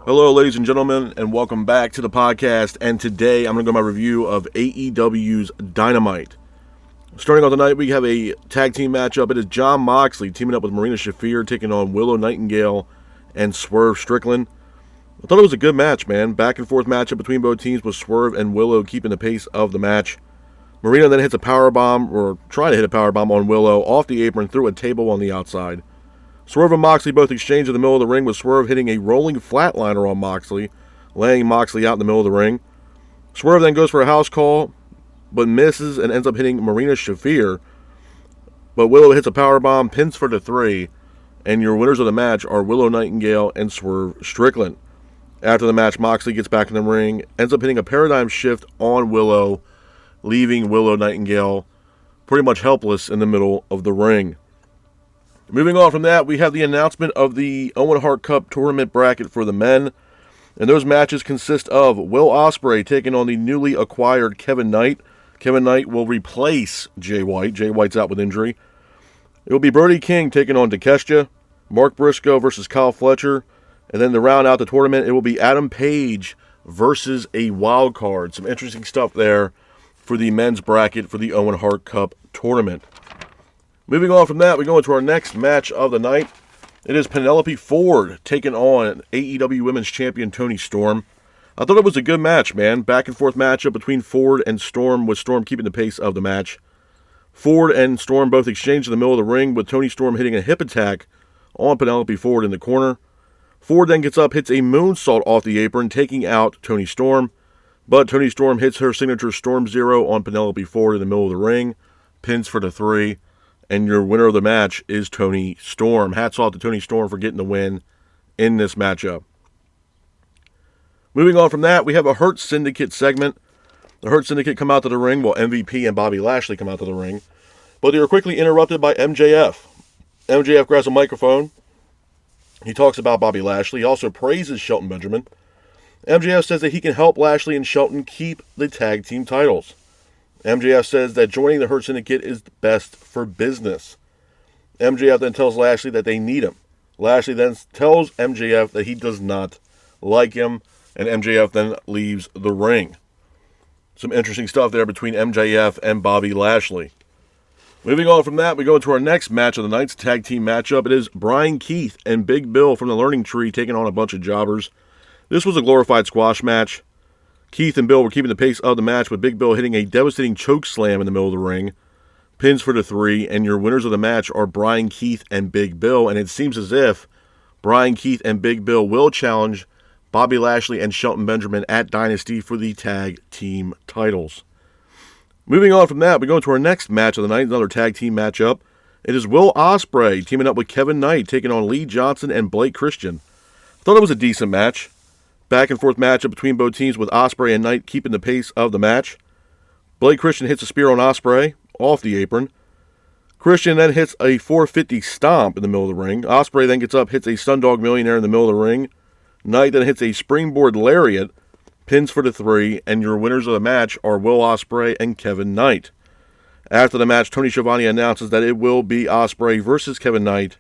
Hello, ladies and gentlemen, and welcome back to the podcast. And today I'm going to go my review of AEW's Dynamite. Starting off tonight, we have a tag team matchup. It is Jon Moxley teaming up with Marina Shafir, taking on Willow Nightingale and Swerve Strickland. I thought it was a good match, man. Back and forth matchup between both teams with Swerve and Willow keeping the pace of the match. Marina then hits a powerbomb, or trying to hit a powerbomb on Willow off the apron through a table on the outside. Swerve and Moxley both exchange in the middle of the ring, with Swerve hitting a rolling flatliner on Moxley, laying Moxley out in the middle of the ring. Swerve then goes for a house call, but misses and ends up hitting Marina Shafir. But Willow hits a powerbomb, pins for the 3, and your winners of the match are Willow Nightingale and Swerve Strickland. After the match, Moxley gets back in the ring, ends up hitting a paradigm shift on Willow, leaving Willow Nightingale pretty much helpless in the middle of the ring. Moving on from that, we have the announcement of the Owen Hart Cup tournament bracket for the men. And those matches consist of Will Ospreay taking on the newly acquired Kevin Knight. Kevin Knight will replace Jay White. Jay White's out with injury. It will be Brody King taking on Takeshita, Mark Briscoe versus Kyle Fletcher. And then to round out the tournament, it will be Adam Page versus a wild card. Some interesting stuff there for the men's bracket for the Owen Hart Cup tournament. Moving on from that, we go into our next match of the night. It is Penelope Ford taking on AEW Women's Champion Toni Storm. I thought it was a good match, man. Back and forth matchup between Ford and Storm, with Storm keeping the pace of the match. Ford and Storm both exchanged in the middle of the ring, with Toni Storm hitting a hip attack on Penelope Ford in the corner. Ford then gets up, hits a moonsault off the apron, taking out Toni Storm. But Toni Storm hits her signature Storm Zero on Penelope Ford in the middle of the ring, pins for the 3. And your winner of the match is Toni Storm. Hats off to Toni Storm for getting the win in this matchup. Moving on from that, we have a Hurt Syndicate segment. The Hurt Syndicate come out to the ring while MVP and Bobby Lashley come out to the ring. But they are quickly interrupted by MJF. MJF grabs a microphone. He talks about Bobby Lashley. He also praises Shelton Benjamin. MJF says that he can help Lashley and Shelton keep the tag team titles. MJF says that joining the Hurt Syndicate is best for business. MJF then tells Lashley that they need him. Lashley then tells MJF that he does not like him, and MJF then leaves the ring. Some interesting stuff there between MJF and Bobby Lashley. Moving on from that, we go into our next match of the night's tag team matchup. It is Brian Keith and Big Bill from the Learning Tree taking on a bunch of jobbers. This was a glorified squash match. Keith and Bill were keeping the pace of the match, with Big Bill hitting a devastating choke slam in the middle of the ring. Pins for the 3, and your winners of the match are Brian Keith and Big Bill. And it seems as if Brian Keith and Big Bill will challenge Bobby Lashley and Shelton Benjamin at Dynasty for the tag team titles. Moving on from that, we go into our next match of the night, another tag team matchup. It is Will Ospreay teaming up with Kevin Knight, taking on Lee Johnson and Blake Christian. I thought it was a decent match. Back and forth matchup between both teams, with Ospreay and Knight keeping the pace of the match. Blake Christian hits a spear on Ospreay off the apron. Christian then hits a 450 stomp in the middle of the ring. Ospreay then gets up, hits a Sundog Millionaire in the middle of the ring. Knight then hits a springboard lariat, pins for the 3, and your winners of the match are Will Ospreay and Kevin Knight. After the match, Tony Schiavone announces that it will be Ospreay versus Kevin Knight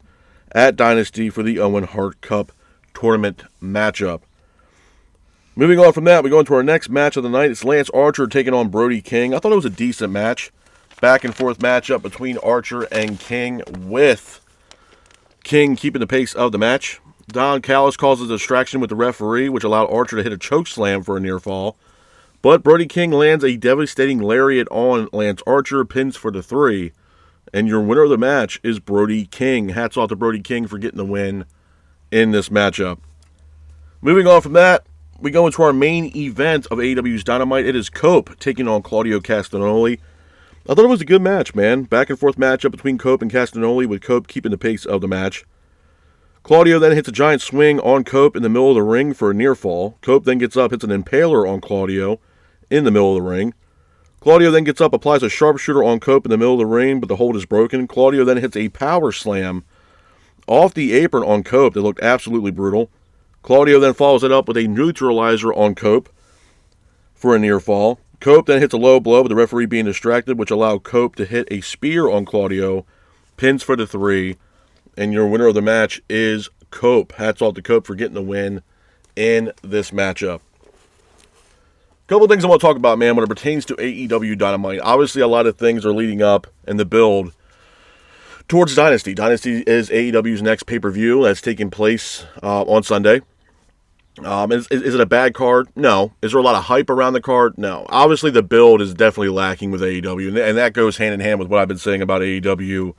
at Dynasty for the Owen Hart Cup tournament matchup. Moving on from that, we go into our next match of the night. It's Lance Archer taking on Brody King. I thought it was a decent match. Back and forth matchup between Archer and King, with King keeping the pace of the match. Don Callis causes a distraction with the referee, which allowed Archer to hit a choke slam for a near fall. But Brody King lands a devastating lariat on Lance Archer, pins for the 3. And your winner of the match is Brody King. Hats off to Brody King for getting the win in this matchup. Moving on from that, we go into our main event of AEW's Dynamite. It is Cope taking on Claudio Castagnoli. I thought it was a good match, man. Back and forth matchup between Cope and Castagnoli, with Cope keeping the pace of the match. Claudio then hits a giant swing on Cope in the middle of the ring for a near fall. Cope then gets up, hits an impaler on Claudio in the middle of the ring. Claudio then gets up, applies a sharpshooter on Cope in the middle of the ring, but the hold is broken. Claudio then hits a power slam off the apron on Cope that looked absolutely brutal. Claudio then follows it up with a neutralizer on Cope for a near fall. Cope then hits a low blow, with the referee being distracted, which allowed Cope to hit a spear on Claudio, pins for the 3, and your winner of the match is Cope. Hats off to Cope for getting the win in this matchup. A couple of things I want to talk about, man, when it pertains to AEW Dynamite. Obviously, a lot of things are leading up in the build towards Dynasty. Dynasty is AEW's next pay-per-view that's taking place on Sunday. Is it a bad card? No. Is there a lot of hype around the card? No. Obviously, the build is definitely lacking with AEW, and that goes hand in hand with what I've been saying about AEW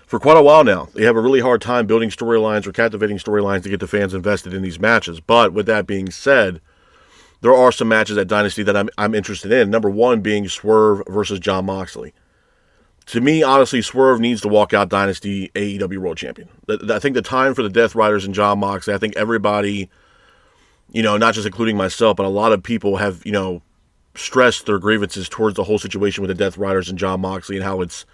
for quite a while now. They have a really hard time building storylines or captivating storylines to get the fans invested in these matches. But with that being said, there are some matches at Dynasty that I'm interested in. Number one being Swerve versus Jon Moxley. To me, honestly, Swerve needs to walk out Dynasty AEW World Champion. I think the time for the Death Riders and Jon Moxley, I think everybody, not just including myself, but a lot of people have, stressed their grievances towards the whole situation with the Death Riders and Jon Moxley and how it's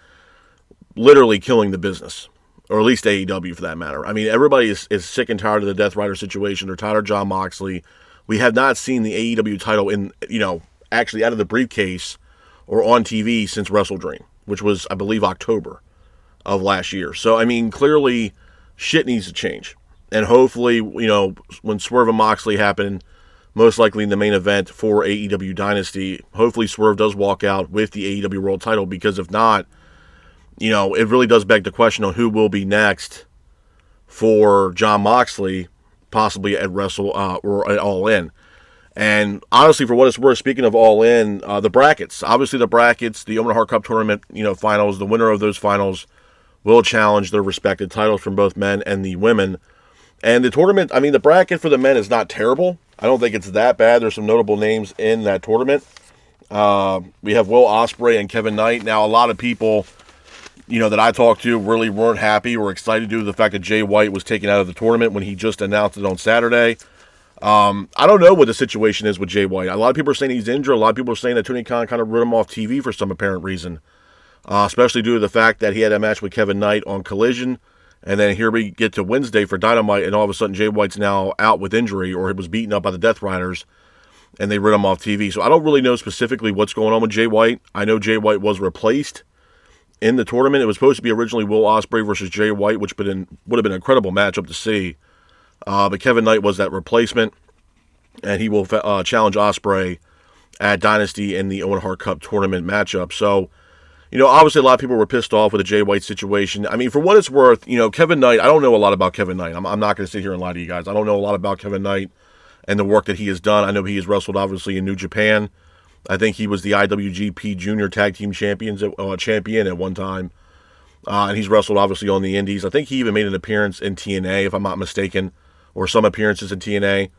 literally killing the business, or at least AEW for that matter. I mean, everybody is sick and tired of the Death Rider situation. They're tired of Jon Moxley. We have not seen the AEW title actually out of the briefcase or on TV since Wrestle Dream, which was, I believe, October of last year. So, I mean, clearly shit needs to change. And hopefully, when Swerve and Moxley happen, most likely in the main event for AEW Dynasty, hopefully Swerve does walk out with the AEW World title, because if not, it really does beg the question on who will be next for Jon Moxley, possibly at or at All In. And honestly, for what it's worth, speaking of All In, the brackets. Obviously, the brackets, the Owen Hart Cup tournament, finals, the winner of those finals will challenge their respective titles from both men and the women. And the tournament, I mean, the bracket for the men is not terrible. I don't think it's that bad. There's some notable names in that tournament. We have Will Ospreay and Kevin Knight. Now, a lot of people, that I talked to really weren't happy or excited due to the fact that Jay White was taken out of the tournament when he just announced it on Saturday. I don't know what the situation is with Jay White. A lot of people are saying he's injured. A lot of people are saying that Tony Khan kind of wrote him off TV for some apparent reason, especially due to the fact that he had a match with Kevin Knight on Collision. And then here we get to Wednesday for Dynamite, and all of a sudden Jay White's now out with injury, or he was beaten up by the Death Riders, and they wrote him off TV. So I don't really know specifically what's going on with Jay White. I know Jay White was replaced in the tournament. It was supposed to be originally Will Ospreay versus Jay White, which would have been an incredible matchup to see. But Kevin Knight was that replacement, and he will challenge Ospreay at Dynasty in the Owen Hart Cup tournament matchup. So, obviously a lot of people were pissed off with the Jay White situation. I mean, for what it's worth, Kevin Knight, I don't know a lot about Kevin Knight. I'm not going to sit here and lie to you guys. I don't know a lot about Kevin Knight and the work that he has done. I know he has wrestled, obviously, in New Japan. I think he was the IWGP Junior Tag Team champion at one time. And he's wrestled, obviously, on the Indies. I think he even made an appearance in TNA, if I'm not mistaken, or some appearances in TNA.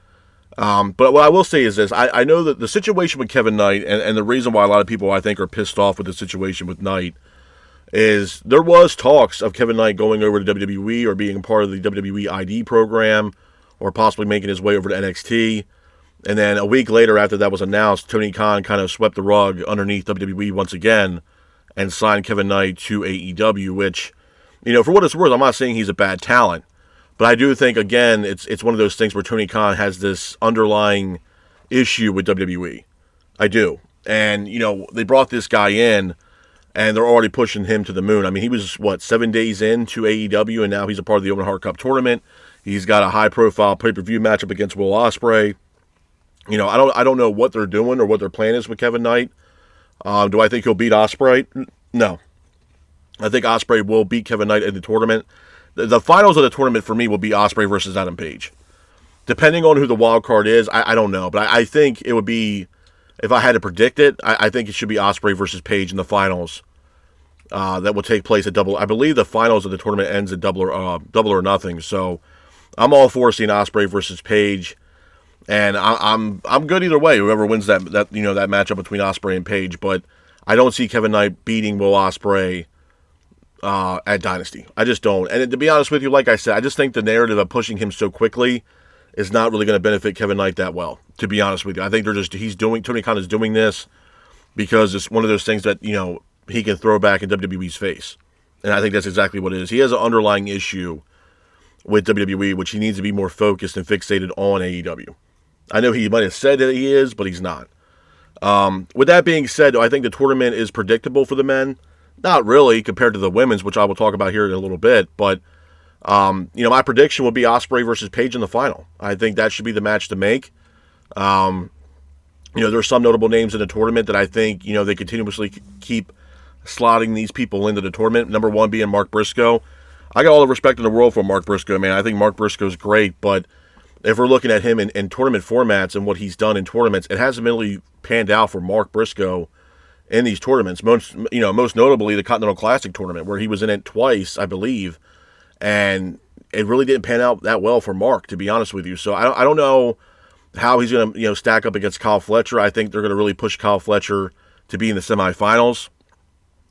But what I will say is this. I know that the situation with Kevin Knight, and the reason why a lot of people, I think, are pissed off with the situation with Knight, is there was talks of Kevin Knight going over to WWE or being part of the WWE ID program, or possibly making his way over to NXT. And then a week later, after that was announced, Tony Khan kind of swept the rug underneath WWE once again and signed Kevin Knight to AEW, which, for what it's worth, I'm not saying he's a bad talent. But I do think, again, it's one of those things where Tony Khan has this underlying issue with WWE. I do. And, they brought this guy in, and they're already pushing him to the moon. I mean, he was, 7 days into AEW, and now he's a part of the Owen Hart Cup tournament. He's got a high-profile pay-per-view matchup against Will Ospreay. I don't know what they're doing or what their plan is with Kevin Knight. Do I think he'll beat Ospreay? No. I think Ospreay will beat Kevin Knight in the tournament. The finals of the tournament for me will be Ospreay versus Adam Page. Depending on who the wild card is, I don't know. But I think it would be, if I had to predict it, I think it should be Ospreay versus Page in the finals. That will take place at double. I believe the finals of the tournament ends at double or nothing. So I'm all for seeing Ospreay versus Page. And I'm good either way. Whoever wins that matchup between Ospreay and Page, but I don't see Kevin Knight beating Will Ospreay at Dynasty. I just don't. And to be honest with you, like I said, I just think the narrative of pushing him so quickly is not really going to benefit Kevin Knight that well. To be honest with you, I think Tony Khan is doing this because it's one of those things that he can throw back in WWE's face, and I think that's exactly what it is. He has an underlying issue with WWE, which he needs to be more focused and fixated on AEW. I know he might have said that he is, but he's not. With that being said, I think the tournament is predictable for the men. Not really compared to the women's, which I will talk about here in a little bit. But My prediction would be Ospreay versus Page in the final. I think that should be the match to make. There's some notable names in the tournament that I think, they continuously keep slotting these people into the tournament. Number one being Mark Briscoe. I got all the respect in the world for Mark Briscoe, man. I think Mark Briscoe's great, but if we're looking at him in tournament formats and what he's done in tournaments, it hasn't really panned out for Mark Briscoe in these tournaments. Most notably the Continental Classic tournament, where he was in it twice, I believe, and it really didn't pan out that well for Mark, to be honest with you. So I don't know how he's going to stack up against Kyle Fletcher. I think they're going to really push Kyle Fletcher to be in the semifinals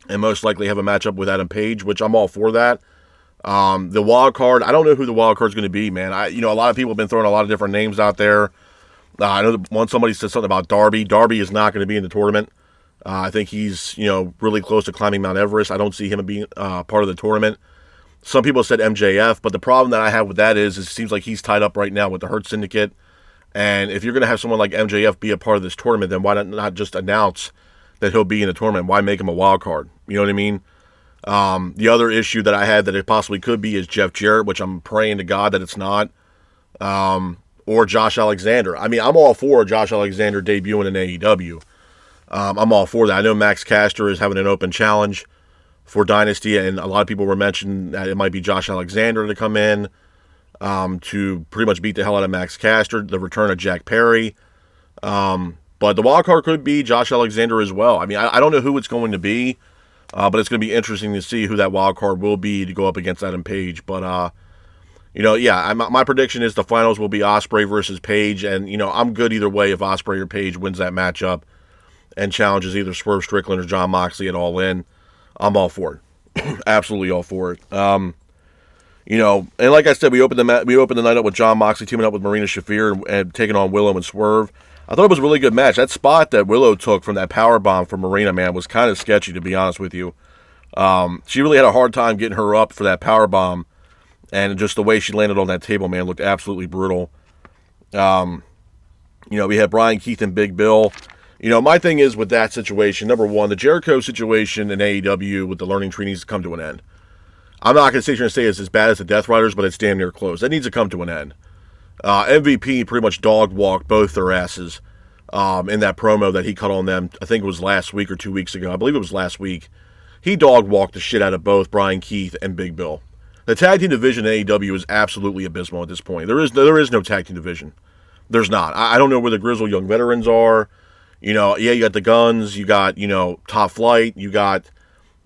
and most likely have a matchup with Adam Page, which I'm all for that. The wild card, I don't know who the wild card is going to be, man. A lot of people have been throwing a lot of different names out there. I know that somebody said something about Darby. Darby is not going to be in the tournament. I think he's, really close to climbing Mount Everest. I don't see him being part of the tournament. Some people said MJF, but the problem that I have with that is it seems like he's tied up right now with the Hurt Syndicate. And if you're going to have someone like MJF be a part of this tournament, then why not just announce that he'll be in the tournament? Why make him a wild card? You know what I mean? The other issue that I had that it possibly could be is Jeff Jarrett, which I'm praying to God that it's not, or Josh Alexander. I'm all for Josh Alexander debuting in AEW. I'm all for that. I know Max Caster is having an open challenge for Dynasty, and a lot of people were mentioning that it might be Josh Alexander to come in to pretty much beat the hell out of Max Caster, the return of Jack Perry. But the wild card could be Josh Alexander as well. I don't know who it's going to be, but it's going to be interesting to see who that wild card will be to go up against Adam Page. But, my prediction is the finals will be Ospreay versus Page, and, I'm good either way if Ospreay or Page wins that matchup and challenges either Swerve Strickland or Jon Moxley at All In. I'm all for it. Absolutely all for it. And like I said, we opened the night up with Jon Moxley teaming up with Marina Shafir and taking on Willow and Swerve. I thought it was a really good match. That spot that Willow took from that power bomb from Marina, man, was kind of sketchy, to be honest with you. She really had a hard time getting her up for that power bomb, and just the way she landed on that table, man, looked absolutely brutal. We had Brian Keith and Big Bill. My thing is with that situation, number one, the Jericho situation in AEW with the learning tree needs to come to an end. I'm not going to sit here and say it's as bad as the Death Riders, but it's damn near close. That needs to come to an end. MVP pretty much dog-walked both their asses in that promo that he cut on them. I think it was last week or 2 weeks ago. I believe it was last week. He dog-walked the shit out of both Brian Keith and Big Bill. The tag team division in AEW is absolutely abysmal at this point. There is no tag team division. There's not. I don't know where the Grizzled Young Veterans are. You got the Guns. You got, Top Flight. You got,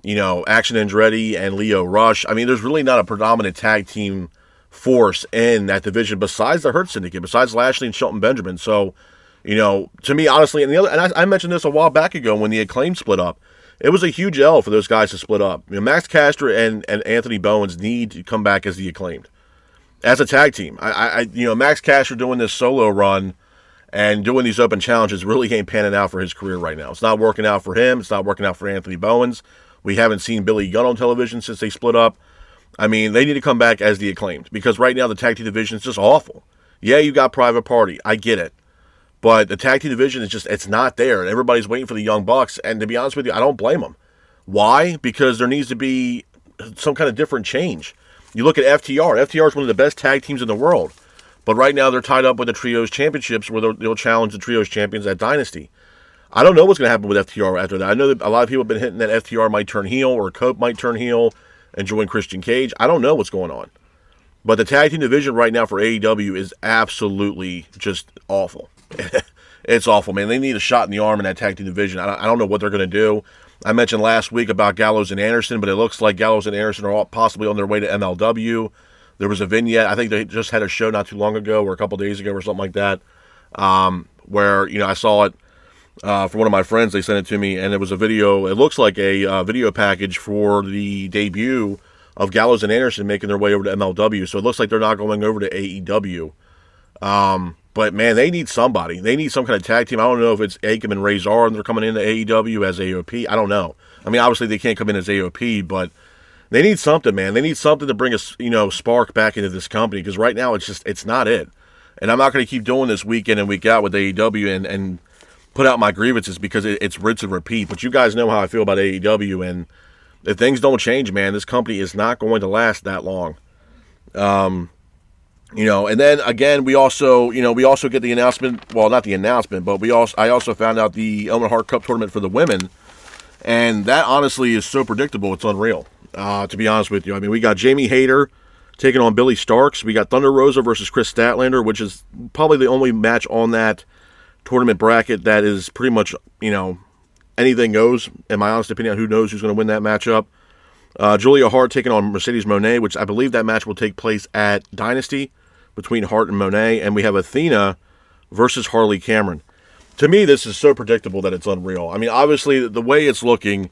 Action Andretti and Leo Rush. There's really not a predominant tag team force in that division besides the Hurt Syndicate, besides Lashley and Shelton Benjamin. So, to me, honestly, and I mentioned this a while back ago when the Acclaim split up. It was a huge L for those guys to split up. Max Caster and Anthony Bowens need to come back as the Acclaimed, as a tag team. Max Caster doing this solo run and doing these open challenges really ain't panning out for his career right now. It's not working out for him. It's not working out for Anthony Bowens. We haven't seen Billy Gunn on television since they split up. They need to come back as the Acclaimed, because right now the tag team division is just awful. Yeah, you got Private Party. I get it. But the tag team division is it's not there. Everybody's waiting for the Young Bucks, and to be honest with you, I don't blame them. Why? Because there needs to be some kind of different change. You look at FTR. FTR is one of the best tag teams in the world. But right now they're tied up with the Trios Championships, where they'll challenge the Trios Champions at Dynasty. I don't know what's going to happen with FTR after that. I know that a lot of people have been hitting that FTR might turn heel, or Cope might turn heel and join Christian Cage. I don't know what's going on. But the tag team division right now for AEW is absolutely just awful. It's awful, man. They need a shot in the arm in that tag team division. I don't know what they're going to do. I mentioned last week about Gallows and Anderson, but it looks like Gallows and Anderson are all possibly on their way to MLW. There was a vignette. I think they just had a show not too long ago, or a couple days ago, or something like that, where I saw it from one of my friends. They sent it to me, and it was a video. It looks like a video package for the debut of Gallows and Anderson making their way over to MLW. So it looks like they're not going over to AEW. But man, they need somebody. They need some kind of tag team. I don't know if it's Akam and Razor and they're coming into AEW as AOP. I don't know. Obviously they can't come in as AOP, but they need something, man. They need something to bring a spark back into this company, because right now it's not it. And I'm not going to keep doing this week in and week out with AEW and put out my grievances, because it's rinse and repeat. But you guys know how I feel about AEW, and if things don't change, man, this company is not going to last that long. And then again, we also get the announcement. Well, not the announcement, but I also found out the Owen Hart Cup tournament for the women, and that honestly is so predictable. It's unreal. To be honest with you, I mean, we got Jamie Hayter taking on Billy Starks. We got Thunder Rosa versus Chris Statlander, which is probably the only match on that tournament bracket that is pretty much, anything goes. In my honest opinion, who knows who's going to win that matchup? Julia Hart taking on Mercedes Moné, which I believe that match will take place at Dynasty between Hart and Moné. And we have Athena versus Harley Cameron. To me, this is so predictable that it's unreal. I mean, obviously, the way it's looking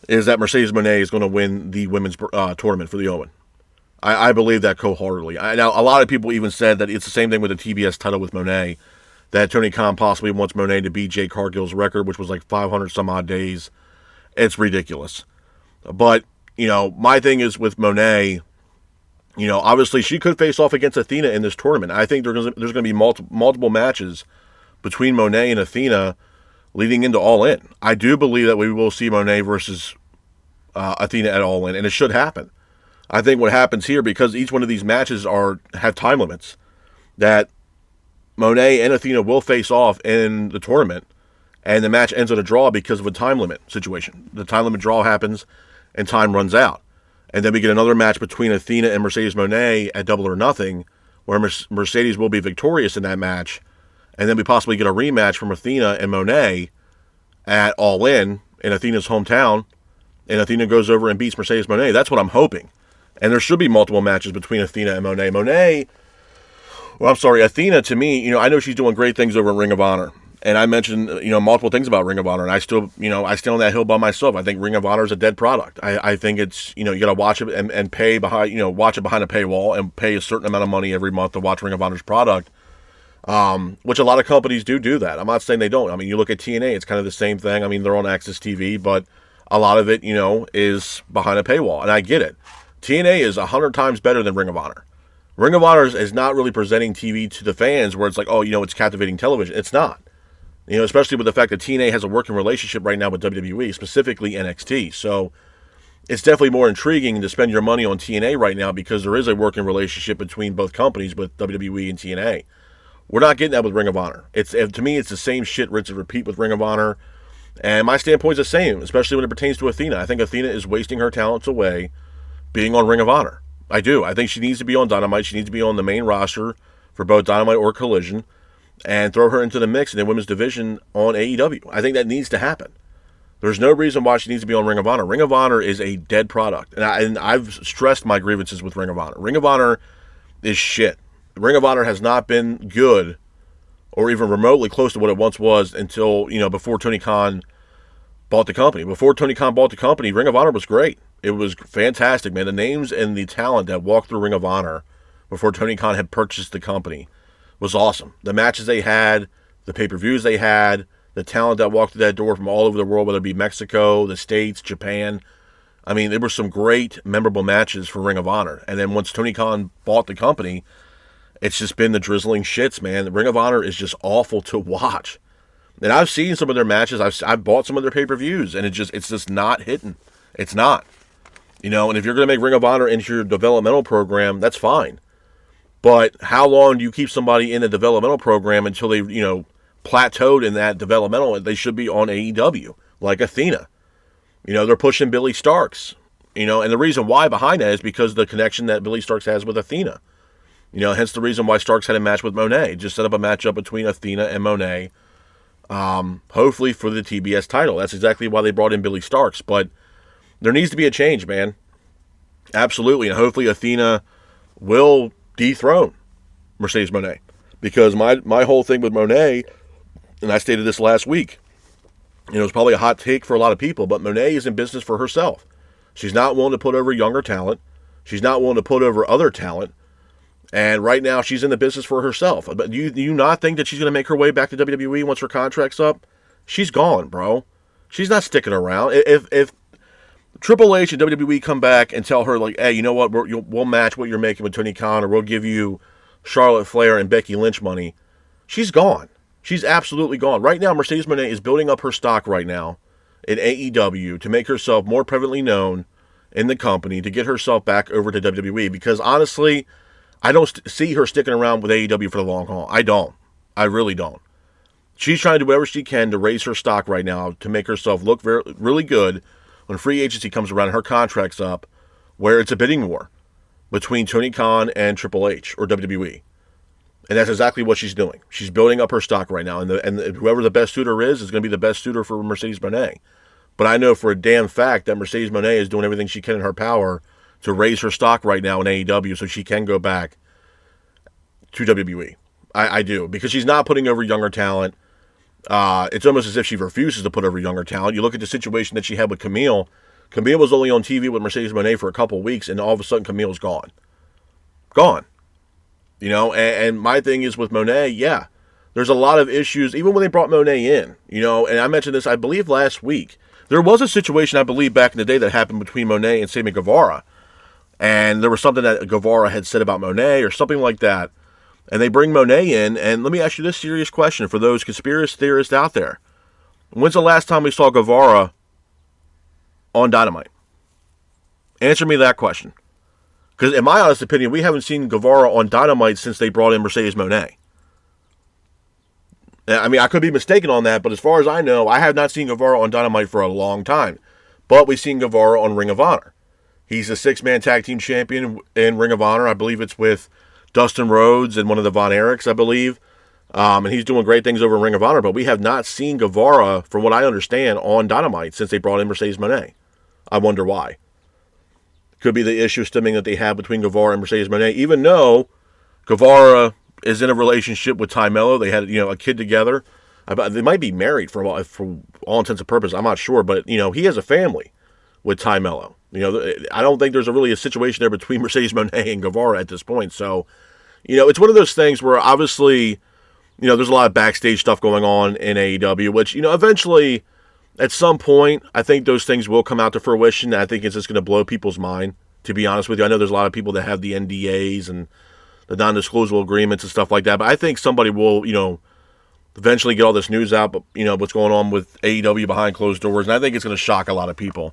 is that Mercedes Moné is going to win the women's tournament for the Owen. I believe that wholeheartedly. Now, a lot of people even said that it's the same thing with the TBS title with Moné, that Tony Khan possibly wants Moné to beat Jade Cargill's record, which was like 500 some odd days. It's ridiculous. But, my thing is with Moné, obviously she could face off against Athena in this tournament. I think there's going to be multiple matches between Moné and Athena leading into All In. I do believe that we will see Moné versus Athena at All In, and it should happen. I think what happens here, because each one of these matches have time limits, that Moné and Athena will face off in the tournament, and the match ends in a draw because of a time limit situation. The time limit draw happens, and time runs out. And then we get another match between Athena and Mercedes Moné at Double or Nothing, where Mercedes will be victorious in that match, and then we possibly get a rematch from Athena and Moné at All In Athena's hometown, and Athena goes over and beats Mercedes Moné. That's what I'm hoping. And there should be multiple matches between Athena and Moné. Athena, to me, I know she's doing great things over in Ring of Honor. And I mentioned, multiple things about Ring of Honor, and I still, I stand on that hill by myself. I think Ring of Honor is a dead product. I think it's, you got to watch it and pay behind, watch it behind a paywall and pay a certain amount of money every month to watch Ring of Honor's product, which a lot of companies do that. I'm not saying they don't. I mean, you look at TNA, it's kind of the same thing. I mean, they're on Access TV, but a lot of it, is behind a paywall, and I get it. TNA is 100 times better than Ring of Honor. Ring of Honor is not really presenting TV to the fans where it's like, it's captivating television. It's not. Especially with the fact that TNA has a working relationship right now with WWE, specifically NXT. So it's definitely more intriguing to spend your money on TNA right now because there is a working relationship between both companies with WWE and TNA. We're not getting that with Ring of Honor. To me, it's the same shit, rinse and repeat with Ring of Honor. And my standpoint's the same, especially when it pertains to Athena. I think Athena is wasting her talents away being on Ring of Honor. I do. I think she needs to be on Dynamite. She needs to be on the main roster for both Dynamite or Collision and throw her into the mix in the women's division on AEW. I think that needs to happen. There's no reason why she needs to be on Ring of Honor. Ring of Honor is a dead product. And I've stressed my grievances with Ring of Honor. Ring of Honor is shit. Ring of Honor has not been good or even remotely close to what it once was until, before Tony Khan bought the company. Before Tony Khan bought the company, Ring of Honor was great. It was fantastic, man. The names and the talent that walked through Ring of Honor before Tony Khan had purchased the company was awesome. The matches they had, the pay-per-views they had, the talent that walked through that door from all over the world, whether it be Mexico, the States, Japan. I mean, there were some great, memorable matches for Ring of Honor. And then once Tony Khan bought the company, it's just been the drizzling shits, man. The Ring of Honor is just awful to watch. And I've seen some of their matches. I've bought some of their pay-per-views, and it's just not hitting. It's not. And if you're going to make Ring of Honor into your developmental program, that's fine. But how long do you keep somebody in a developmental program until they, plateaued in that developmental? They should be on AEW, like Athena. They're pushing Billy Starks. And the reason why behind that is because of the connection that Billy Starks has with Athena. Hence the reason why Starks had a match with Moné. Just set up a matchup between Athena and Moné, hopefully for the TBS title. That's exactly why they brought in Billy Starks. But there needs to be a change, man. Absolutely. And hopefully Athena will dethrone Mercedes Moné. Because my whole thing with Moné, and I stated this last week, it's probably a hot take for a lot of people, but Moné is in business for herself. She's not willing to put over younger talent. She's not willing to put over other talent. And right now she's in the business for herself. But do you not think that she's going to make her way back to WWE once her contract's up? She's gone, bro. She's not sticking around. If Triple H and WWE come back and tell her, like, hey, you know what, we'll match what you're making with Tony Khan, or we'll give you Charlotte Flair and Becky Lynch money, she's gone. She's absolutely gone. Right now, Mercedes Moné is building up her stock right now in AEW to make herself more prevalently known in the company to get herself back over to WWE, because honestly, I don't see her sticking around with AEW for the long haul. I don't. I really don't. She's trying to do whatever she can to raise her stock right now to make herself look really good when free agency comes around and her contract's up, where it's a bidding war between Tony Khan and Triple H or WWE. And that's exactly what she's doing. She's building up her stock right now. And whoever the best suitor is going to be the best suitor for Mercedes Moné. But I know for a damn fact that Mercedes Moné is doing everything she can in her power to raise her stock right now in AEW so she can go back to WWE. I do. Because she's not putting over younger talent. It's almost as if she refuses to put over younger talent. You look at the situation that she had with Camille. Camille was only on TV with Mercedes Moné for a couple of weeks, and all of a sudden Camille's gone. Gone. You know, and my thing is with Moné, yeah, there's a lot of issues, even when they brought Moné in, you know, and I mentioned this, I believe, last week. There was a situation, I believe, back in the day that happened between Moné and Sammy Guevara, and there was something that Guevara had said about Moné or something like that, and they bring Moné in, and let me ask you this serious question for those conspiracy theorists out there. When's the last time we saw Guevara on Dynamite? Answer me that question. Because in my honest opinion, we haven't seen Guevara on Dynamite since they brought in Mercedes Moné. I mean, I could be mistaken on that, but as far as I know, I have not seen Guevara on Dynamite for a long time. But we've seen Guevara on Ring of Honor. He's a 6-man tag team champion in Ring of Honor. I believe it's with Dustin Rhodes and one of the Von Erichs, I believe. And he's doing great things over in Ring of Honor. But we have not seen Guevara, from what I understand, on Dynamite since they brought in Mercedes Moné. I wonder why. Could be the issue stemming that they have between Guevara and Mercedes Moné, even though Guevara is in a relationship with Ty Mello. They had, a kid together. They might be married for all intents and purposes. I'm not sure, but he has a family with Ty Mello. I don't think there's really a situation there between Mercedes Moné and Guevara at this point. So, it's one of those things where obviously, there's a lot of backstage stuff going on in AEW, which eventually, at some point, I think those things will come out to fruition. I think it's just going to blow people's mind, to be honest with you. I know there's a lot of people that have the NDAs and the non-disclosable agreements and stuff like that, but I think somebody will, eventually get all this news out, but, what's going on with AEW behind closed doors, and I think it's going to shock a lot of people,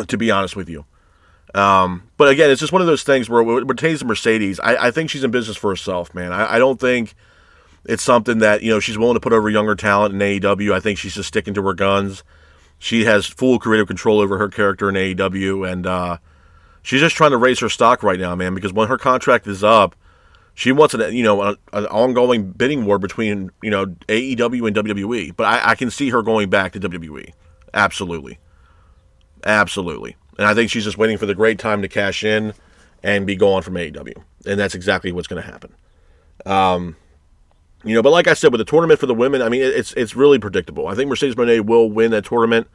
to be honest with you. But again, it's just one of those things where it pertains to Mercedes. I think she's in business for herself, man. I don't think it's something that, she's willing to put over younger talent in AEW. I think she's just sticking to her guns. She has full creative control over her character in AEW, and she's just trying to raise her stock right now, man, because when her contract is up, she wants an ongoing bidding war between, AEW and WWE. But I can see her going back to WWE. Absolutely. Absolutely. And I think she's just waiting for the great time to cash in and be gone from AEW. And that's exactly what's going to happen. But like I said, with the tournament for the women, I mean, it's really predictable. I think Mercedes Moné will win that tournament,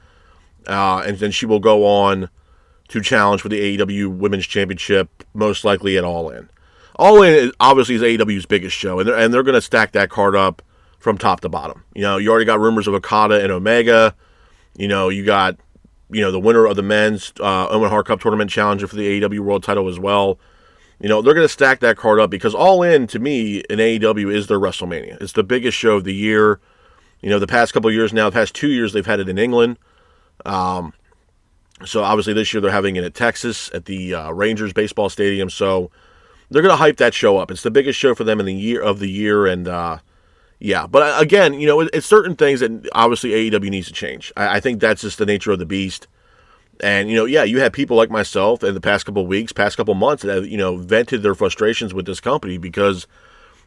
and then she will go on to challenge for the AEW Women's Championship, most likely at All In. All In, obviously, is AEW's biggest show, and they're going to stack that card up from top to bottom. You already got rumors of Okada and Omega. You got, the winner of the men's Owen Hart Cup tournament challenger for the AEW World title as well. They're going to stack that card up because All In, to me, in AEW is their WrestleMania. It's the biggest show of the year. The past couple of years now, the past 2 years, they've had it in England. So obviously this year they're having it at Texas at the Rangers baseball stadium. So they're going to hype that show up. It's the biggest show for them in the year. And yeah, but again, it's certain things that obviously AEW needs to change. I think that's just the nature of the beast. And, you have people like myself in the past couple of weeks, past couple of months that have, vented their frustrations with this company because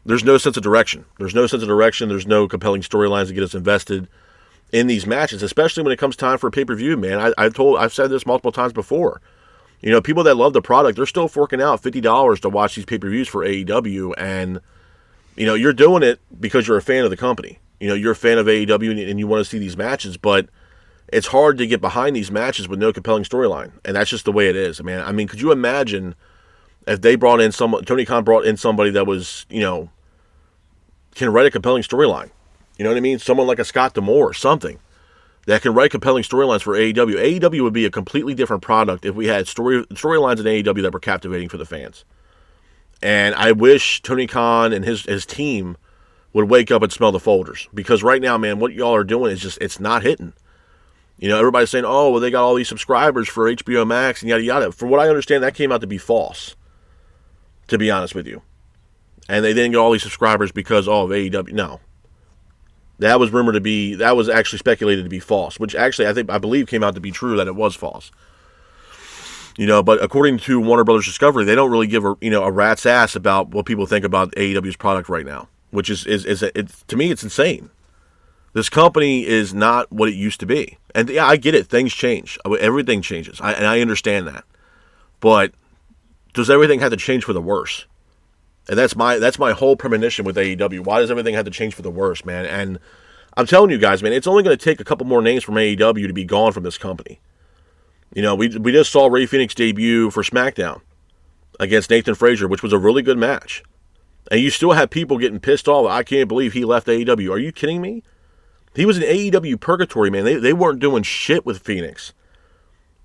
there's no sense of direction. There's no sense of direction. There's no compelling storylines to get us invested in these matches, especially when it comes time for a pay-per-view, man. I've said this multiple times before. People that love the product, they're still forking out $50 to watch these pay-per-views for AEW, and, you're doing it because you're a fan of the company. You're a fan of AEW and you want to see these matches, but it's hard to get behind these matches with no compelling storyline, and that's just the way it is, man. I mean, could you imagine if they brought in Tony Khan brought in somebody that was, can write a compelling storyline? You know what I mean? Someone like a Scott D'Amore or something that can write compelling storylines for AEW. AEW would be a completely different product if we had storylines in AEW that were captivating for the fans. And I wish Tony Khan and his team would wake up and smell the folders, because right now, man, what y'all are doing is just, it's not hitting. Everybody's saying, oh, well, they got all these subscribers for HBO Max and yada yada. From what I understand, that came out to be false, to be honest with you. And they didn't get all these subscribers because of AEW. No. That was rumored to be, that was actually speculated to be false, which actually I believe came out to be true, that it was false. But according to Warner Brothers Discovery, they don't really give a rat's ass about what people think about AEW's product right now, which is to me, it's insane. This company is not what it used to be. And yeah, I get it. Things change. Everything changes. And I understand that. But does everything have to change for the worse? And that's my whole premonition with AEW. Why does everything have to change for the worse, man? And I'm telling you guys, man, it's only going to take a couple more names from AEW to be gone from this company. We just saw Rey Fenix debut for SmackDown against Nathan Frazier, which was a really good match. And you still have people getting pissed off. I can't believe he left AEW. Are you kidding me? He was in AEW purgatory, man. They weren't doing shit with Phoenix.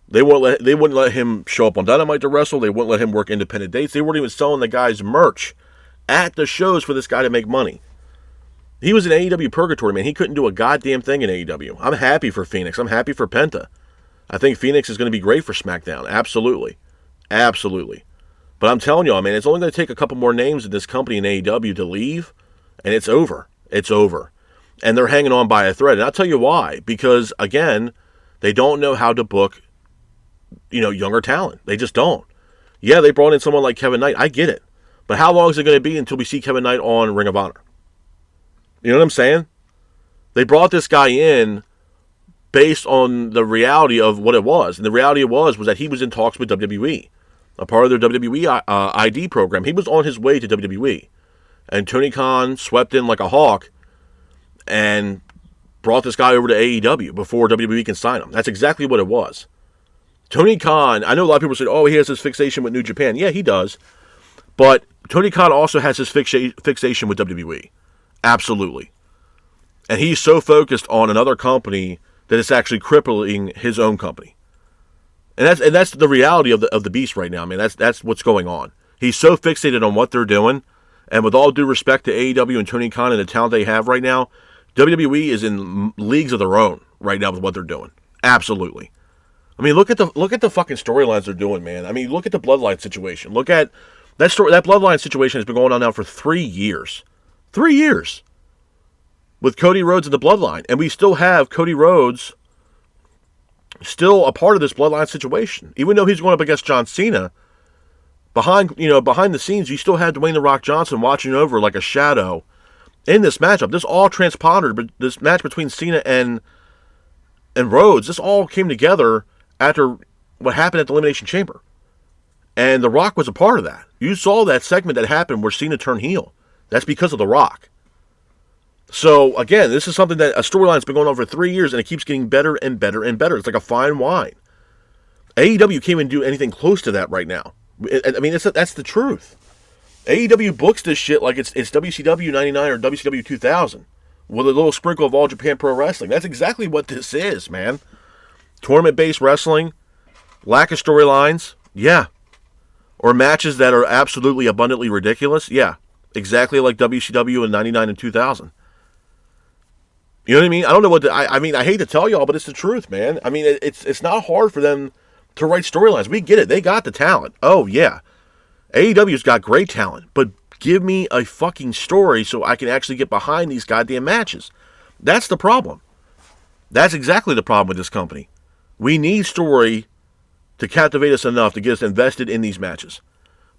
They wouldn't let him show up on Dynamite to wrestle. They wouldn't let him work independent dates. They weren't even selling the guy's merch at the shows for this guy to make money. He was in AEW purgatory, man. He couldn't do a goddamn thing in AEW. I'm happy for Phoenix. I'm happy for Penta. I think Phoenix is going to be great for SmackDown. Absolutely. Absolutely. But I'm telling y'all, man, it's only going to take a couple more names in this company in AEW to leave, and it's over. It's over. And they're hanging on by a thread. And I'll tell you why. Because, again, they don't know how to book, younger talent. They just don't. Yeah, they brought in someone like Kevin Knight. I get it. But how long is it going to be until we see Kevin Knight on Ring of Honor? You know what I'm saying? They brought this guy in based on the reality of what it was. And the reality was that he was in talks with WWE. A part of their WWE ID program. He was on his way to WWE. And Tony Khan swept in like a hawk and brought this guy over to AEW before WWE can sign him. That's exactly what it was. Tony Khan, I know a lot of people say, oh, he has his fixation with New Japan. Yeah, he does. But Tony Khan also has his fixation with WWE. Absolutely. And he's so focused on another company that it's actually crippling his own company. And that's the reality of the beast right now. I mean, that's what's going on. He's so fixated on what they're doing. And with all due respect to AEW and Tony Khan and the talent they have right now, WWE is in leagues of their own right now with what they're doing. Absolutely. I mean, look at the fucking storylines they're doing, man. I mean, look at the Bloodline situation. Look at that story. That Bloodline situation has been going on now for 3 years. 3 years with Cody Rhodes and the Bloodline, and we still have Cody Rhodes still a part of this Bloodline situation, even though he's going up against John Cena. Behind the scenes, you still had Dwayne "The Rock" Johnson watching over like a shadow in this matchup. This all transpired, but this match between Cena and Rhodes, this all came together after what happened at the Elimination Chamber. And The Rock was a part of that. You saw that segment that happened where Cena turned heel. That's because of The Rock. So, again, this is something that a storyline's been going on for 3 years, and it keeps getting better and better and better. It's like a fine wine. AEW can't even do anything close to that right now. I mean, that's the truth. AEW books this shit like it's WCW 99 or WCW 2000 with a little sprinkle of All Japan Pro Wrestling. That's exactly what this is, man. Tournament-based wrestling, lack of storylines, yeah. Or matches that are absolutely abundantly ridiculous, yeah. Exactly like WCW in 99 and 2000. You know what I mean? I don't know what I mean, I hate to tell y'all, but it's the truth, man. I mean, it's not hard for them to write storylines. We get it. They got the talent. Oh, yeah. AEW's got great talent, but give me a fucking story so I can actually get behind these goddamn matches. That's the problem. That's exactly the problem with this company. We need story to captivate us enough to get us invested in these matches.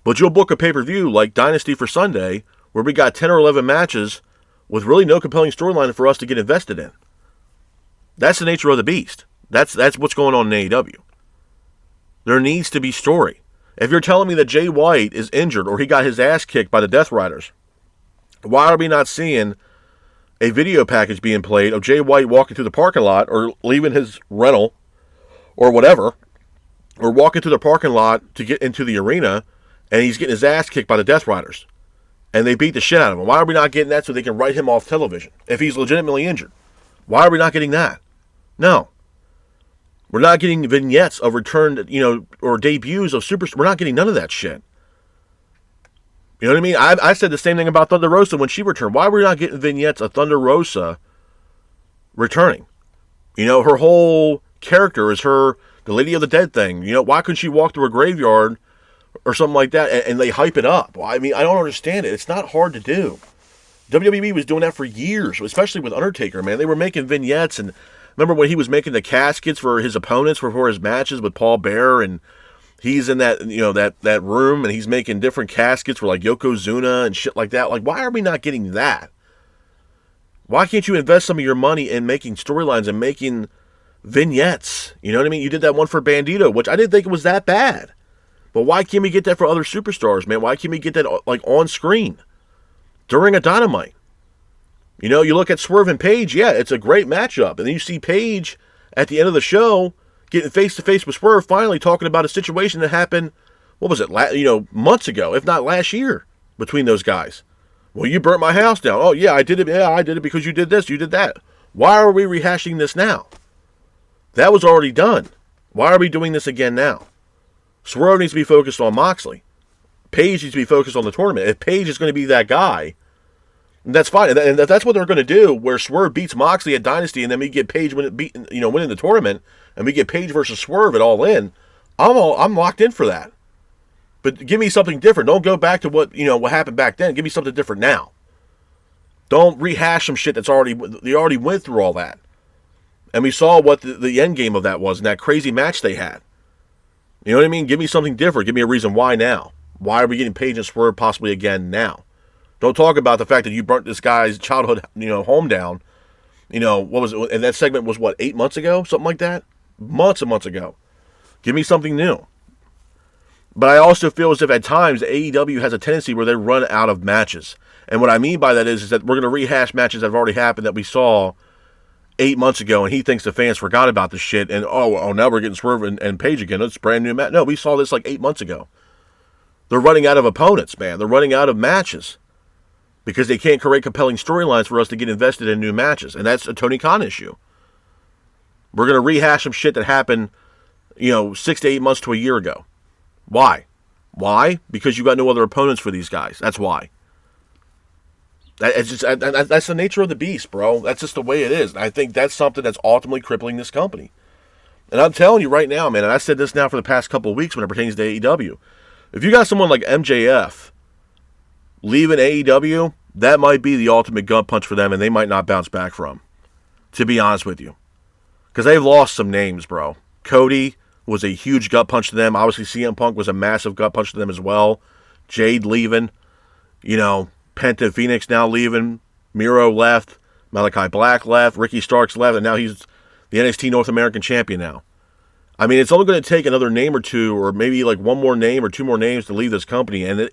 But you'll book a pay-per-view like Dynasty for Sunday where we got 10 or 11 matches with really no compelling storyline for us to get invested in. That's the nature of the beast. That's what's going on in AEW. There needs to be story. If you're telling me that Jay White is injured or he got his ass kicked by the Death Riders, why are we not seeing a video package being played of Jay White walking through the parking lot or leaving his rental or whatever, or walking through the parking lot to get into the arena and he's getting his ass kicked by the Death Riders and they beat the shit out of him? Why are we not getting that so they can write him off television if he's legitimately injured? Why are we not getting that? No. We're not getting vignettes of return, or debuts of superstars. We're not getting none of that shit. You know what I mean? I said the same thing about Thunder Rosa when she returned. Why were we not getting vignettes of Thunder Rosa returning? Her whole character is her, the Lady of the Dead thing. You know, why couldn't she walk through a graveyard or something like that, and they hype it up? Well, I mean, I don't understand it. It's not hard to do. WWE was doing that for years, especially with Undertaker, man. They were making vignettes, and remember when he was making the caskets for his opponents for his matches with Paul Bearer, and he's in that, you know, that room, and he's making different caskets for like Yokozuna and shit like that. Like, why are we not getting that? Why can't you invest some of your money in making storylines and making vignettes? You know what I mean? You did that one for Bandito, which I didn't think it was that bad. But why can't we get that for other superstars, man? Why can't we get that like on screen during a Dynamite? You know, you look at Swerve and Paige, yeah, it's a great matchup. And then you see Paige at the end of the show getting face-to-face with Swerve, finally talking about a situation that happened, what was it, months ago, if not last year, between those guys. Well, you burnt my house down. Oh, yeah, I did it. Yeah, I did it because you did this, you did that. Why are we rehashing this now? That was already done. Why are we doing this again now? Swerve needs to be focused on Moxley. Paige needs to be focused on the tournament. If Paige is going to be that guy, that's fine. And that's what they're going to do, where Swerve beats Moxley at Dynasty, and then we get Paige winning the tournament, and we get Paige versus Swerve at All In. I'm locked in for that. But give me something different. Don't go back to what happened back then. Give me something different now. Don't rehash some shit they already went through all that. And we saw what the end game of that was in that crazy match they had. You know what I mean? Give me something different. Give me a reason why now. Why are we getting Paige and Swerve possibly again now? Don't talk about the fact that you burnt this guy's childhood, home down. What was it? And that segment was 8 months ago? Something like that? Months and months ago. Give me something new. But I also feel as if at times AEW has a tendency where they run out of matches. And what I mean by that is that we're going to rehash matches that have already happened that we saw 8 months ago, and he thinks the fans forgot about the shit, and now we're getting Swerve and Paige again. It's a brand new match. No, we saw this 8 months ago. They're running out of opponents, man. They're running out of matches because they can't create compelling storylines for us to get invested in new matches, and that's a Tony Khan issue. We're going to rehash some shit that happened, 6 to 8 months to a year ago. Why? Why? Because you got no other opponents for these guys. That's why. That's the nature of the beast, bro. That's just the way it is. And I think that's something that's ultimately crippling this company. And I'm telling you right now, man, and I said this now for the past couple of weeks when it pertains to AEW. If you got someone like MJF leaving AEW, that might be the ultimate gut punch for them, and they might not bounce back from, to be honest with you. Because they've lost some names, bro. Cody was a huge gut punch to them. Obviously, CM Punk was a massive gut punch to them as well. Jade leaving. Penta Phoenix now leaving. Miro left. Malachi Black left. Ricky Starks left. And now he's the NXT North American champion now. I mean, it's only going to take another name or two, or maybe one more name or two more names to leave this company. And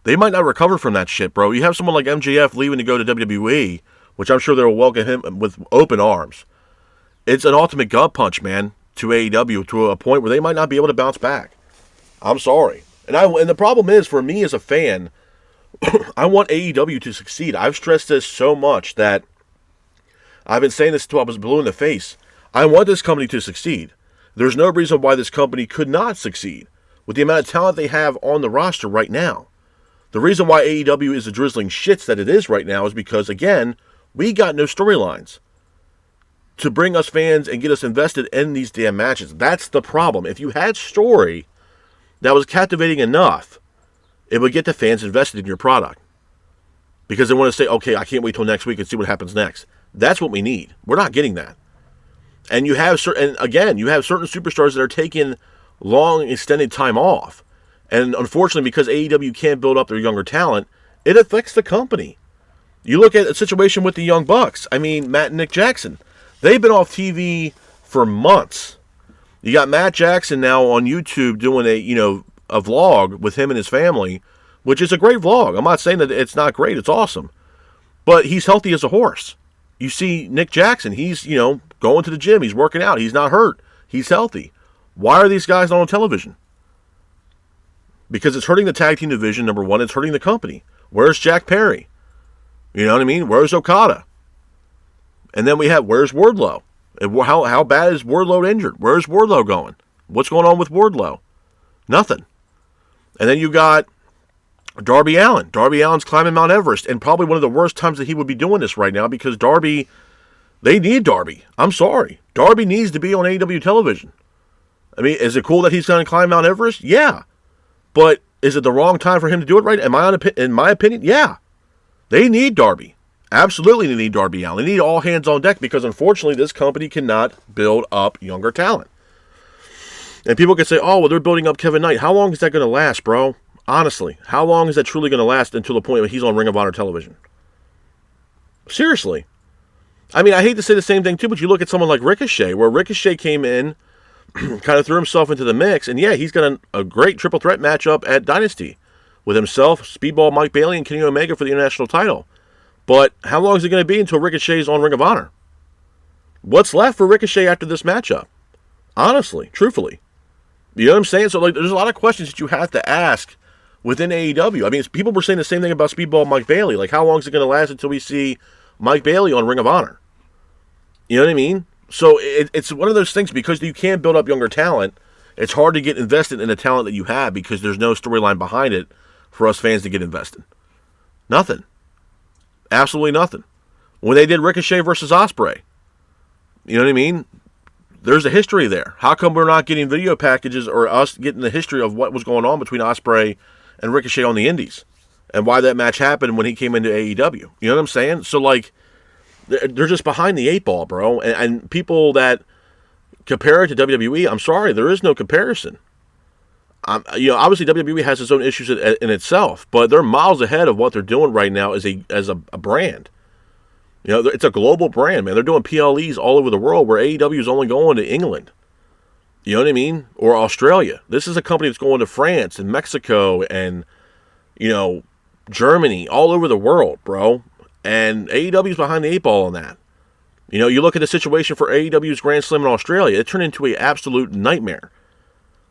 they might not recover from that shit, bro. You have someone like MJF leaving to go to WWE, which I'm sure they'll welcome him with open arms. It's an ultimate gut punch, man, to AEW, to a point where they might not be able to bounce back. I'm sorry. And the problem is, for me as a fan, I want AEW to succeed. I've stressed this so much that I've been saying this until I was blue in the face. I want this company to succeed. There's no reason why this company could not succeed with the amount of talent they have on the roster right now. The reason why AEW is the drizzling shits that it is right now is because, again, we got no storylines to bring us fans and get us invested in these damn matches. That's the problem. If you had story that was captivating enough, it would get the fans invested in your product. Because they want to say, okay, I can't wait till next week and see what happens next. That's what we need. We're not getting that. And you have certain superstars that are taking long, extended time off. And unfortunately, because AEW can't build up their younger talent, it affects the company. You look at a situation with the Young Bucks. I mean, Matt and Nick Jackson. They've been off TV for months. You got Matt Jackson now on YouTube doing a vlog with him and his family, which is a great vlog. I'm not saying that it's not great. It's awesome. But he's healthy as a horse. You see Nick Jackson, he's, going to the gym. He's working out. He's not hurt. He's healthy. Why are these guys not on television? Because it's hurting the tag team division, number one. It's hurting the company. Where's Jack Perry? You know what I mean? Where's Okada? And then where's Wardlow? And how bad is Wardlow injured? Where's Wardlow going? What's going on with Wardlow? Nothing. And then you got Darby Allin. Darby Allin's climbing Mount Everest, and probably one of the worst times that he would be doing this right now, because Darby, They need Darby. I'm sorry. Darby needs to be on AEW television. I mean, is it cool that he's going to climb Mount Everest? Yeah. But is it the wrong time for him to do it right? In my opinion, yeah. They need Darby. Absolutely they need Darby Allin. They need all hands on deck because, unfortunately, this company cannot build up younger talent. And people can say, oh, well, they're building up Kevin Knight. How long is that going to last, bro? Honestly, how long is that truly going to last until the point where he's on Ring of Honor television? Seriously. I mean, I hate to say the same thing, too, but you look at someone like Ricochet, where Ricochet came in, kind of threw himself into the mix, and yeah, he's got a great triple threat matchup at Dynasty with himself, Speedball Mike Bailey, and Kenny Omega for the international title. But how long is it going to be until Ricochet's on Ring of Honor? What's left for Ricochet after this matchup? Honestly, truthfully. You know what I'm saying? So there's a lot of questions that you have to ask within AEW. I mean, people were saying the same thing about Speedball Mike Bailey. Like, how long is it going to last until we see Mike Bailey on Ring of Honor? You know what I mean? So it's one of those things, because you can't build up younger talent, it's hard to get invested in the talent that you have because there's no storyline behind it for us fans to get invested. Nothing. Absolutely nothing. When they did Ricochet versus Ospreay, you know what I mean? There's a history there. How come we're not getting video packages or us getting the history of what was going on between Ospreay and Ricochet on the Indies and why that match happened when he came into AEW? You know what I'm saying? So, like, they're just behind the eight ball, bro. And people that compare it to WWE, I'm sorry, there is no comparison. Obviously WWE has its own issues in itself, but they're miles ahead of what they're doing right now as a brand. You know, it's a global brand, man. They're doing PLEs all over the world where AEW is only going to England. You know what I mean? Or Australia. This is a company that's going to France and Mexico and, Germany, all over the world, bro. And AEW's behind the eight ball on that. You know, you look at the situation for AEW's Grand Slam in Australia, it turned into an absolute nightmare.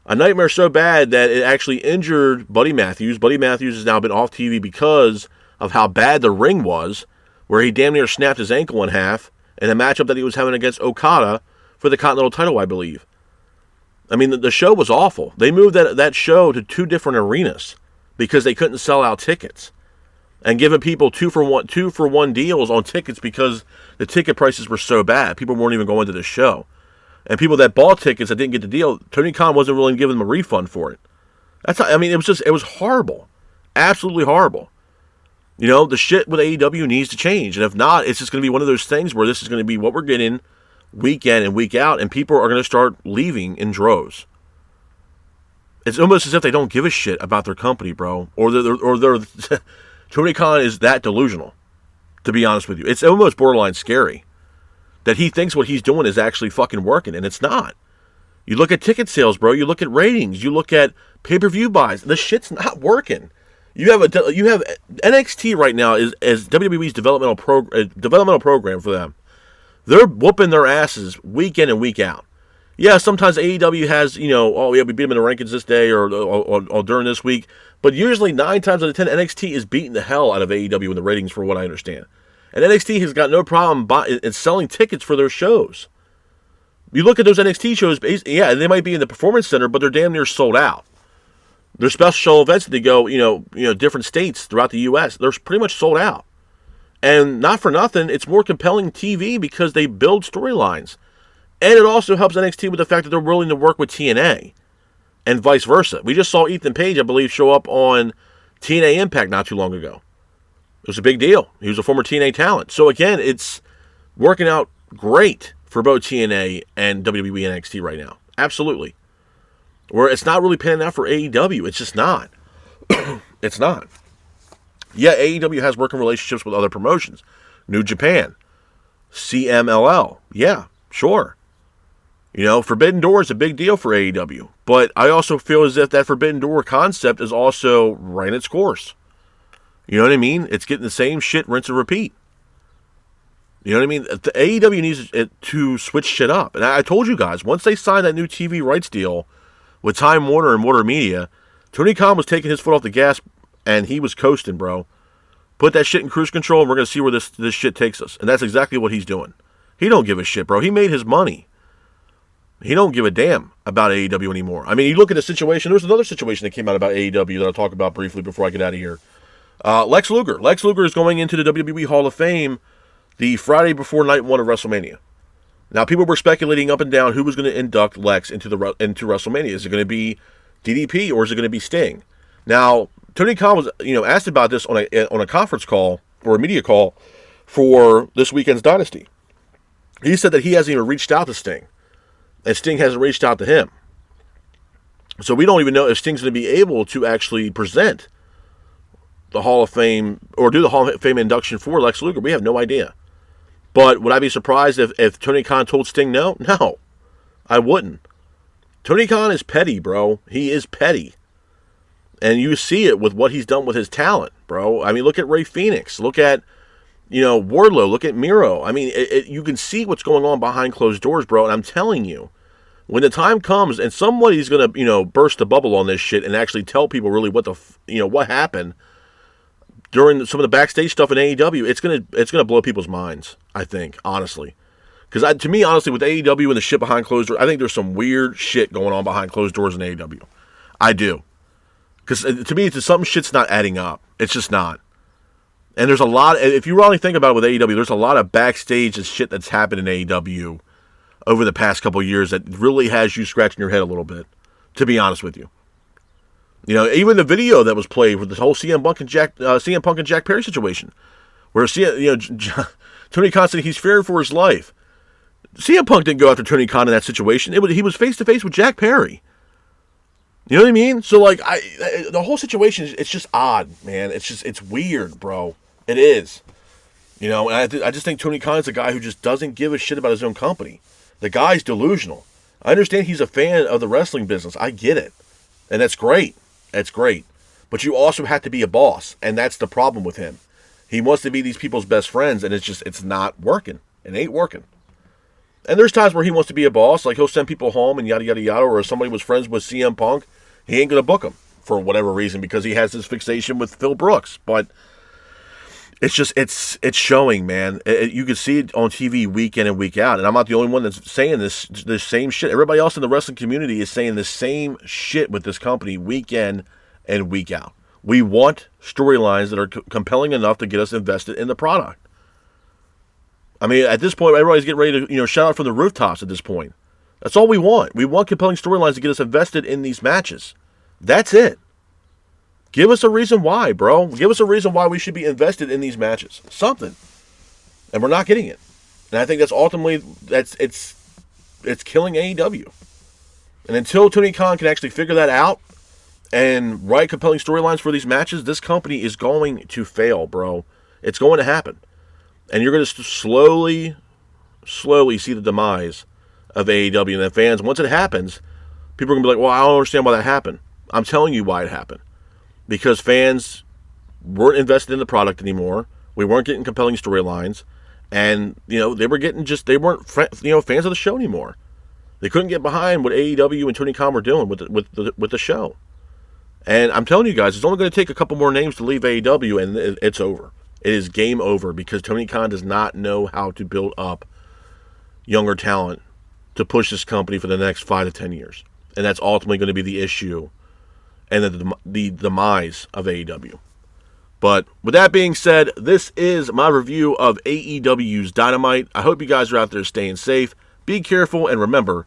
A nightmare so bad that it actually injured Buddy Matthews. Buddy Matthews has now been off TV because of how bad the ring was, where he damn near snapped his ankle in half in a matchup that he was having against Okada for the Continental title, I believe. I mean, the show was awful. They moved that show to 2 different arenas because they couldn't sell out tickets, and giving people 2-for-1 deals on tickets because the ticket prices were so bad. People weren't even going to the show. And people that bought tickets that didn't get the deal, Tony Khan wasn't willing to give them a refund for it. It was horrible. Absolutely horrible. You know, the shit with AEW needs to change. And if not, it's just going to be one of those things where this is going to be what we're getting week in and week out, and people are going to start leaving in droves. It's almost as if they don't give a shit about their company, bro. Or they're Tony Khan is that delusional, to be honest with you. It's almost borderline scary that he thinks what he's doing is actually fucking working, and it's not. You look at ticket sales, bro. You look at ratings. You look at pay-per-view buys. The shit's not working. You have NXT right now is WWE's developmental program for them. They're whooping their asses week in and week out. Yeah, sometimes AEW has, we beat them in the rankings this day or during this week. But usually 9 times out of 10, NXT is beating the hell out of AEW in the ratings, for what I understand. And NXT has got no problem in selling tickets for their shows. You look at those NXT shows, yeah, they might be in the Performance Center, but they're damn near sold out. Their special events that they go, different states throughout the U.S., they're pretty much sold out. And not for nothing, it's more compelling TV because they build storylines. And it also helps NXT with the fact that they're willing to work with TNA and vice versa. We just saw Ethan Page, I believe, show up on TNA Impact not too long ago. It was a big deal. He was a former TNA talent. So again, it's working out great for both TNA and WWE and NXT right now. Absolutely. Where it's not really panning out for AEW. It's just not. It's not. Yeah, AEW has working relationships with other promotions. New Japan. CMLL. Yeah, sure. Forbidden Door is a big deal for AEW. But I also feel as if that Forbidden Door concept is also running its course. You know what I mean? It's getting the same shit, rinse and repeat. You know what I mean? The AEW needs to switch shit up. And I told you guys, once they signed that new TV rights deal with Time Warner and Warner Media, Tony Khan was taking his foot off the gas, and he was coasting, bro. Put that shit in cruise control, and we're going to see where this shit takes us. And that's exactly what he's doing. He don't give a shit, bro. He made his money. He don't give a damn about AEW anymore. I mean, you look at the situation. There was another situation that came out about AEW that I'll talk about briefly before I get out of here. Lex Luger. Lex Luger is going into the WWE Hall of Fame the Friday before night one of WrestleMania. Now, people were speculating up and down who was going to induct Lex into WrestleMania. Is it going to be DDP or is it going to be Sting? Now, Tony Khan was asked about this on a conference call or a media call for this weekend's Dynasty. He said that he hasn't even reached out to Sting, and Sting hasn't reached out to him. So we don't even know if Sting's going to be able to actually present the Hall of Fame or do the Hall of Fame induction for Lex Luger. We have no idea. But would I be surprised if Tony Khan told Sting no? No, I wouldn't. Tony Khan is petty, bro. He is petty. And you see it with what he's done with his talent, bro. I mean, look at Rey Fenix. Look at, Wardlow. Look at Miro. I mean, you can see what's going on behind closed doors, bro. And I'm telling you, when the time comes and somebody's going to, burst the bubble on this shit and actually tell people really what happened during some of the backstage stuff in AEW, it's gonna blow people's minds, I think, honestly. Because to me, honestly, with AEW and the shit behind closed doors, I think there's some weird shit going on behind closed doors in AEW. I do. Because to me, some shit's not adding up. It's just not. And there's a lot, if you really think about it with AEW, there's a lot of backstage and shit that's happened in AEW over the past couple of years that really has you scratching your head a little bit, to be honest with you. Even the video that was played with the whole CM Punk and Jack Perry situation, where Tony Khan said he's fearing for his life. CM Punk didn't go after Tony Khan in that situation. He was face to face with Jack Perry. You know what I mean? So the whole situation it's just odd, man. It's weird, bro. It is. And I just think Tony Khan is a guy who just doesn't give a shit about his own company. The guy's delusional. I understand he's a fan of the wrestling business. I get it, and that's great. That's great. But you also have to be a boss, and that's the problem with him. He wants to be these people's best friends, and it's not working. It ain't working. And there's times where he wants to be a boss, like he'll send people home and yada, yada, yada, or if somebody was friends with CM Punk, he ain't going to book him for whatever reason because he has this fixation with Phil Brooks. But it's showing, man. You can see it on TV week in and week out, and I'm not the only one that's saying this same shit. Everybody else in the wrestling community is saying the same shit with this company week in and week out. We want storylines that are compelling enough to get us invested in the product. I mean, at this point, everybody's getting ready to shout out from the rooftops at this point. That's all we want. We want compelling storylines to get us invested in these matches. That's it. Give us a reason why, bro. Give us a reason why we should be invested in these matches. Something. And we're not getting it. And I think that's ultimately, it's killing AEW. And until Tony Khan can actually figure that out and write compelling storylines for these matches, this company is going to fail, bro. It's going to happen. And you're going to slowly see the demise of AEW. And then fans, once it happens, people are going to be like, well, I don't understand why that happened. I'm telling you why it happened. Because fans weren't invested in the product anymore. We weren't getting compelling storylines. And, they weren't fans of the show anymore. They couldn't get behind what AEW and Tony Khan were doing with the show. And I'm telling you guys, it's only going to take a couple more names to leave AEW, and it's over. It is game over because Tony Khan does not know how to build up younger talent to push this company for the next 5 to 10 years. And that's ultimately going to be the issue and the demise of AEW. But with that being said, this is my review of AEW's Dynamite. I hope you guys are out there staying safe. Be careful, and remember,